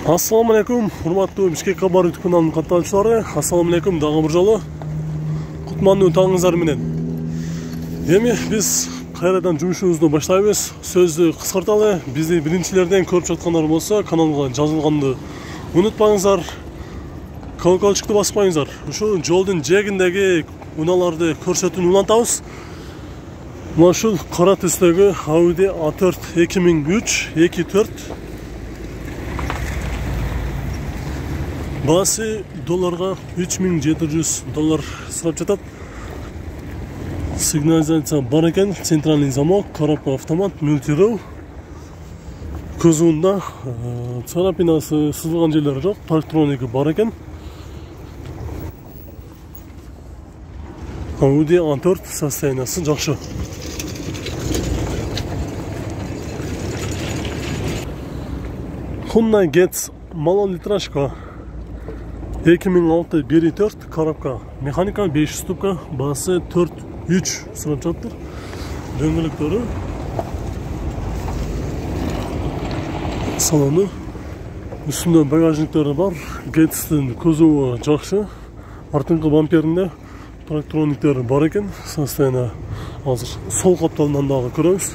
Assalamu alaikum, hurmatlı Bishkek Xabar YouTube kanalının katılımcıları. Assalamu alaikum, dağın bir жолы. Kutmanlı tağınızlar menen. Demi biz qayradan жұмышыбызды баштайбыз. Сөздү кыскарталы. Бизди биринчилерден көрүп жаткандар болсо, каналга жазылганды унутпаңыздар. Колокольчикти баспаңыздар. Ушул жолдун жээгиндеги унааларды көрсөтүүнү улантабыз. Мына ушул кара түстөгү Audi A4 2003 2.4 Bası dolarga $3700 сұрап жатат. Сигнализация бар екен, центральный замок, коробка автомат, мультирол. Көзуында царапинасы сызылған жерлері жоқ, парктроника бар екен. Audi A4 состояниясы жақсы. Hyundai Getz малолитражка 2006 1.4 коробка механика 500 ступка, басы 4.3 сұрап жатыр. Дөңгелектері салоны, үстінде багажниктері бар. Гетстің көзуі жақсы. Артыңғы бамперінде парктрониктері бар екен. Состояние азыр сол қапталынан дағы көреміз.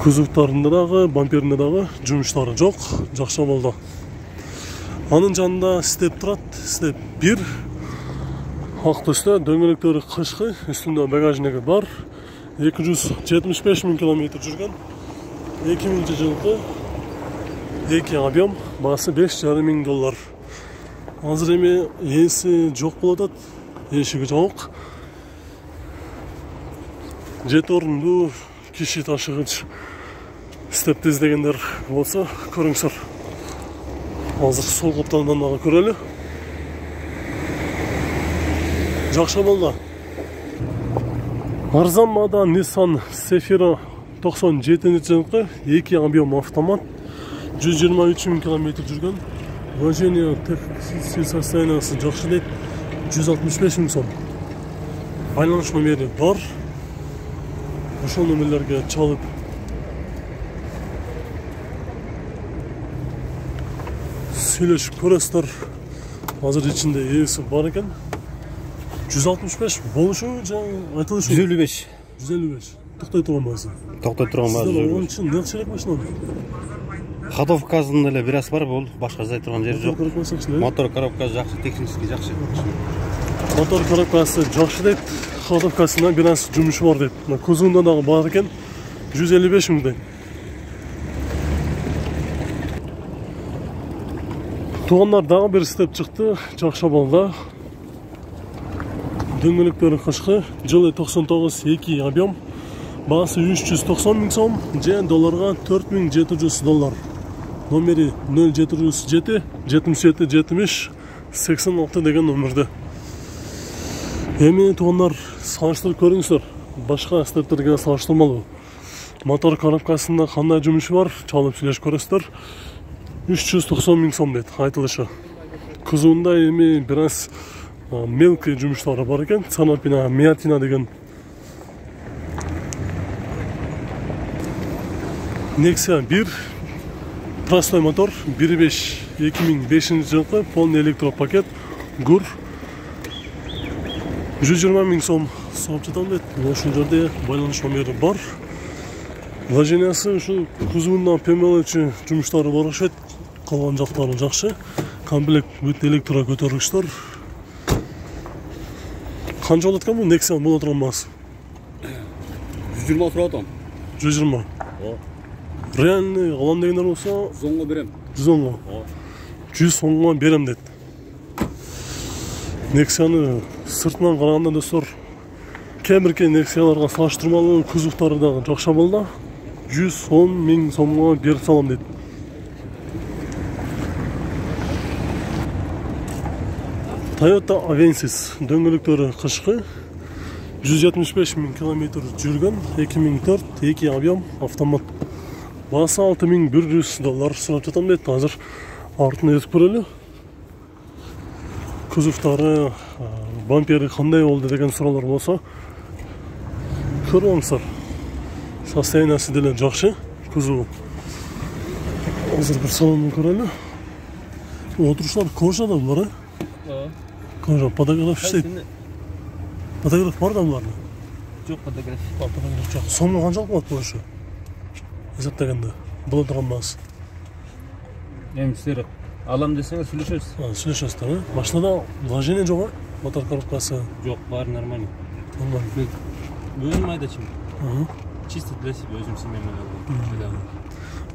Көзуктарында дағы, бамперінде дағы жұмыштары жоқ, жақсы болды. Анын жанында степ турат, степ 1. Ак түсті, дөңгелектері кышкы, үстүндө багажнигі бар. 275 000 км жүрген. 2000 жылғы 2 объем, басы $5,500. Азыр эми ээси жок болуп атат, эшиги жабык. 7 орунду киши ташыгыч степти издегендер болсо көрүңүздөр. Азыр сол қапталынан дағы көрелі. Жақшы болды. Арзан мада Nissan Sefira 97 жылғы 2 объем автомат 123 000 км жүрген. Вождение технический состояниясы жақсы дейді. 165 000 сом. Байланыш номері бар. Ошол номерлерге чалып сөйлешіп көресіздер. Азыр ичинде ээси бар екен. 165 болушу жаңы айтылышы 155. 155. Токтой турган баасы. Токтой турган баасы. Onun için ne керек машинаны? Ходовкасында эле бир аз бар, бул башка зай турган жери жок. Мотор коробкасы жакшы, технически жакшы. Мотор коробкасы жакшы дейт. Ходовкасында бир аз жумушу бар дейт. Мына көзүндө дагы бар екен. 155 000 дейт. Туғандар дағы бір степ шықты, жақша болды. Дөңгелектері қышқы, жылы 99 2 объем, басы 390 000 сом, және долларға $4700. Номері 0707 77 70 86 деген номерді. Эми туғандар салыштырып көріңіздер, башқа стептерге салыштырмалы. Мотор коробкасында қандай жұмышы бар, чалып сөйлеш көресіздер. 390 000 сом дейт айтылышы. Кузуунда эми бир аз мелкий жумуштары бар экен. Царапина, миятина деген. Nexia 1 простой мотор 1.5 2005 жылғы полный электропакет ГУР 120 000 сом сұрап жатам дейт. Ошол жерде байланыш номери бар. Вложениясы ушу кузуунда пемелечи жумуштары бар окшойт. Қалған жақтары жақсы. Комплект бүт электро көтөргүчтөр. Канча болот экен бул Nexia боло турган баасы? 120 сурап атам. 120. Реальный алам дегендер болсо 110го берем. 110го. 110го берем дейт. Nexia'ны сыртынан караганда достор, кемирке Nexia'ларга салыштырмалуу кузовтары дагы жакшы болду. 110 000 сомго берип салам дейт. Toyota Avensis дөңгелектері қышқы 175 000 км жүрген 2004 2 объем автомат басы $6100 сұрап жатам дейт. Азыр артын езіп көрелі. Кузовтары, бампері қандай болды деген сұраулар болса көріп алыңыздар. Состояниясы деле жақсы. Кузовы Hazır bir salonunu көрелі. Oturuşlar koşa da bunlar, koşa, fotograf işleyip. Fotograf var da bunlar. Жоқ, фотограф. Fotograf жоқ. Соңғы қаншалық болады бұл үші? Есептегенде. Бұл отырған мас. Енді сіздер алам десеңіз сөйлесесіз. Сөйлесесіздер, машинада вложение жоқ, мотор коробкасы. Жоқ, бар нормально. Нормально. Өзім айдачым. Чисто для себя, өзім семеймен алам.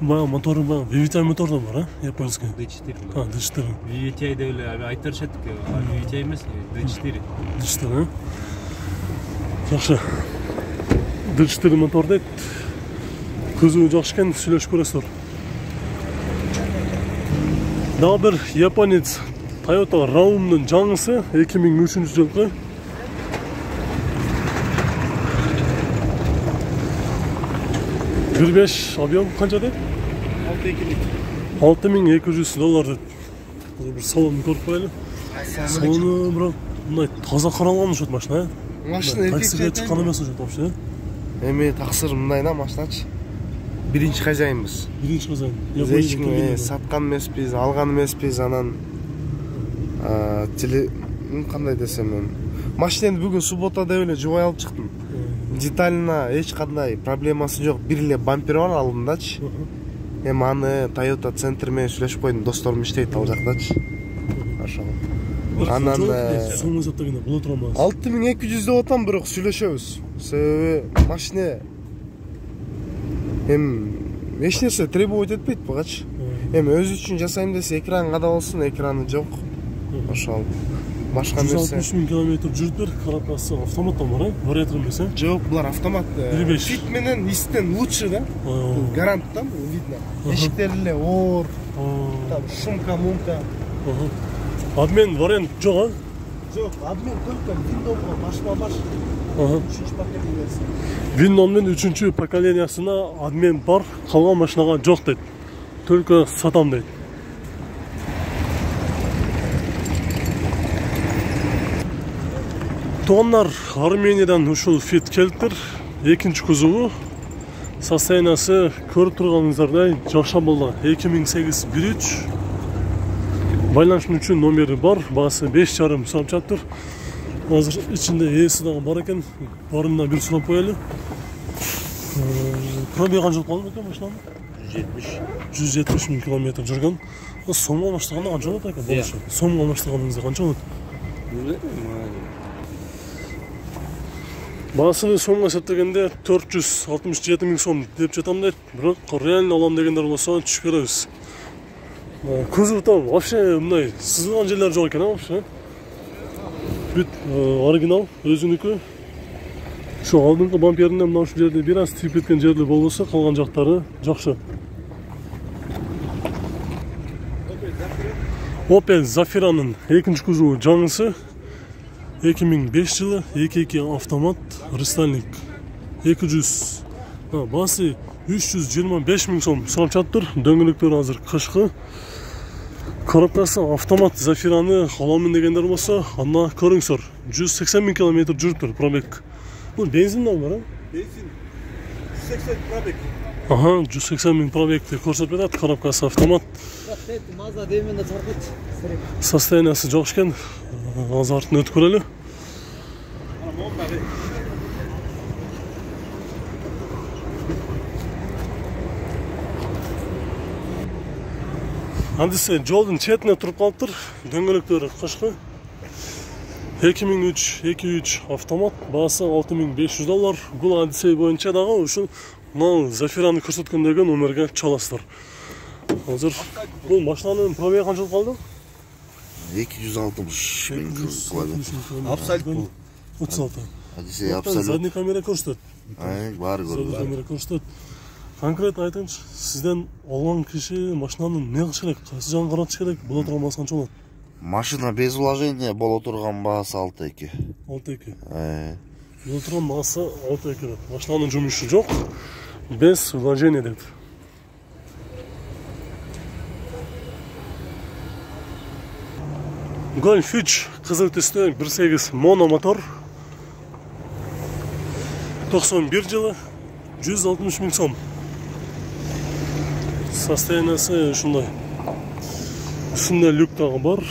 Бая моторы, бая VVTi мотор да бар, японский. D4. D4. VVTi де өлі, айтар шаттық, VVTi емес, D4. D4, жақсы. D4 мотор дейді. Көзі жақсы екен, сөйлесіп көресіздер. Дағы бір японец Toyota Raum'ның жаңысы 2003 жылғы. $1.5 объем қанша дейді? $6200 дейді. Бір салонын көріп қоялы. Салоны бірақ мұндай таза қаралған ұшыды машина. Машина таксиге шыққан емес ұшыды вообще. Эми тақсыр мындайна машиначы. Биринчи хозяинбыз. Биринчи хозяин. Эчкимге саткан эмеспиз, алган эмеспиз, анан кандай десем, машинаны бүгүн суббота деп эле жубай алып чыктым. Деталина эч кандай проблемасы жок. Бир эле бампер бар алдындачы. Эми аны Toyota центр менен сүйлөшүп койдум, досторум иштейт ал жактачы. Ошол. Анан соңу эсептегенде боло турганбыз. 6200 деп атам, бирок сүйлөшөбүз. Себеби машина эч нерсе требовать этпейт бугачы. Өз үчүн жасайм десе экран када болсун, экраны жок. Ошол. Башка нерсе. 160 000 километр жүрүптөр, коробкасы автоматтан бар, вариатор эмес, Жок, булар автомат. Фит менен истен лучше, да? Гарант там видно. Эшиктер эле оор. Там шумка. Адмен вариант жок, Жок, адмен только Windows'га башма-баш. 3-чү поколениеси. Windows'нун 3-чү поколениясына адмен бар, калган машинага жок дейт. Только сатам дейт. Тоннар Армениядан ушул фит келиптир. Экинчи кузову. Состояниясы көрүп турганыңыздардай жакшы болду. 2008 1.3. Байланыш үчүн номери бар, баасы 5,5 сом жатыр. Азыр ичинде ээси дагы бар экен. Барына бир сурап коелу. Пробег канча калды экен машинанын? 170 000 километр жүргөн. Сомго алмаштырганда канча болот экен болушу? Сомго алмаштырганыңызда канча болот? Баасыны сомго эсептегенде 467 000 сом деп жатам дейт. Бирок реально алам дегендер болсо түшүп беребиз. Кузовда вообще мындай сызылган жерлер жок экен вообще. Бүт оригинал өзүнүкү. Şu алдыңкы бамперинде мына ушул жерде бир аз тип кеткен жерлер болбосо, калган жактары жакшы. Opel Zafira'nын экинчи кузову жаңысы 2005 жылы 2.2 автомат рестайлинг 200 баасы 325 000 сом сурап жатыр. Дөңгөлөктөр азыр кышкы. Коробкасы автомат Zafira'ны аламын дегендер болсо, анда көрүңүздөр. 180 000 километр жүрүптүр пробег. Бул бензин бар, Бензин 180 пробег. 180 000 пробегти көрсөтүп атат. Коробкасы автомат. Мазда деминде чарпат. Состояниясы жакшы экен. Азартын өтүп көрөлү. Андысы жолдун четине туруп калыптыр. Дөңгөлөктөрү кышкы. 2003 автомат, баасы $6500. Бул адисей боюнча дагы ушул мына Zafira'ны көрсөткөндөгү номерге чаласыздар. Азыр бул машинанын пробеги канча калды? 260 000 километр. Абсолют бул. 36. Адисей абсолют. Задний камера көрсөтөт. Баары көрүнөт. Задний камера көрсөтөт. Конкрет айтыңызчы, сизден алган киши машинанын не кылыш керек? Кайсы жагын каратыш керек? Боло турган баасы канча болот? Машина без вложения боло турган баасы 6,2. 6,2. Боло турган баасы 6,2. Машинанын жумушу жок. Без вложения дейт. Golf 3 кызыл түстө 1.8 мономотор. 91 жылы 160 000 сом. Состояниясы ушундай. Ушундай люк дагы бар.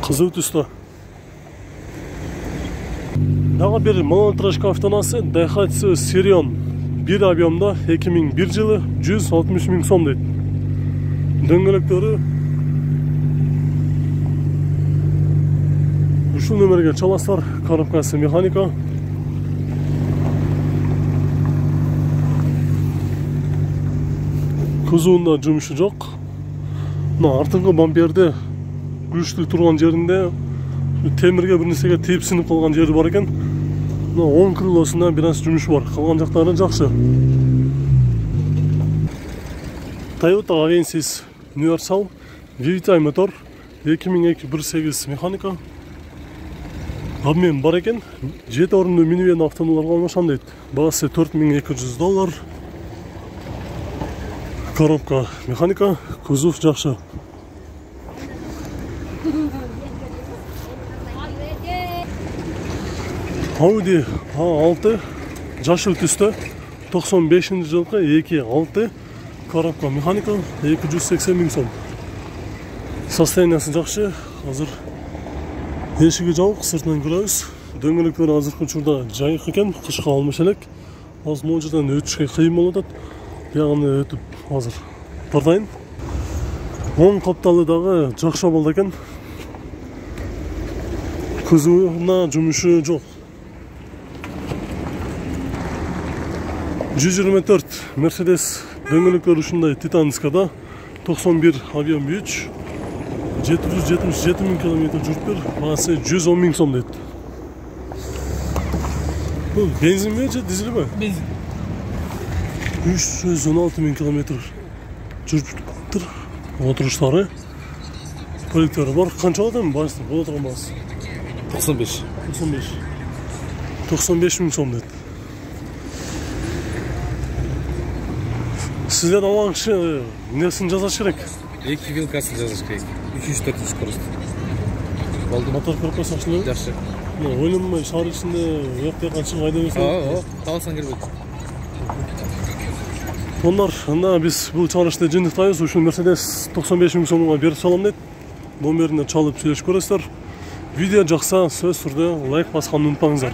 Кызыл түстө. Дагы бир малолитражка автоунаасы Daihatsu Sirion. Bir объемда 2001 жылы 160 000 сом дейт. Дөңгөлөктөрү ушул нөмерге чаласыздар. Коробкасы механика. Кузуунда жумушу жок. Мына артыңкы бамперде күчтүү турган жеринде темирге бир нерсеге тийип синип калган жери бар экен. Мына оң крылосунда бир аз жумуш бар. Калган жактары жакшы. Toyota Avensis Universal VVT мотор 2002-1.8 механика. Обмен бар экен. 7 орунду минивэн автоунааларга алмашам дейт. Баасы $4200. Коробка механика, кузов жакшы. Audi A6 жашыл түстө 95 жылкы 2.6 коробка механика 280 000 сом. Состояниясы жакшы. Азыр эшиги жабык, сыртынан көрөбүз. Дөңгөлөктөр азыркы учурда жайык экен, кышка алмаш элек. Азыр могу жерден өтүшкө кыйын болуп атат. Яганы өтүп азыр тартайын. Оң капталы дагы жакшы болду экен. Кузуна жумушу жок. 124 Mercedes дөңгөлөктөр ушундай титанскада 91 объем бүйүч 777 000 км жүрүп бер, баасы 110 000 сом дейт. Бул бензинби же дизелби? Бензин. 316 000 км жүрүп тур. Отуруштары поликтери бар. Канча алат эми баасы? Боло турган баасы 95 000 сом дейт. Сиздер алган киши несин жазаш керек? 2 вилкасын жазаш керек. 204 скорость. Болду. Мотор коробкасы ачылды? Жакшы. Ойлонбой шаар ичинде уякта канча айда берсе. Калсаң келбейт. Onlar, biz bu çağrışta jındыктайбыз. Ушул Mercedes 95 000 сомго берип салам дейт. Номерине чалып сүйлөшүп көрөсүздөр. Видео жакса сөз түрдө лайк басканды унутпаңыздар.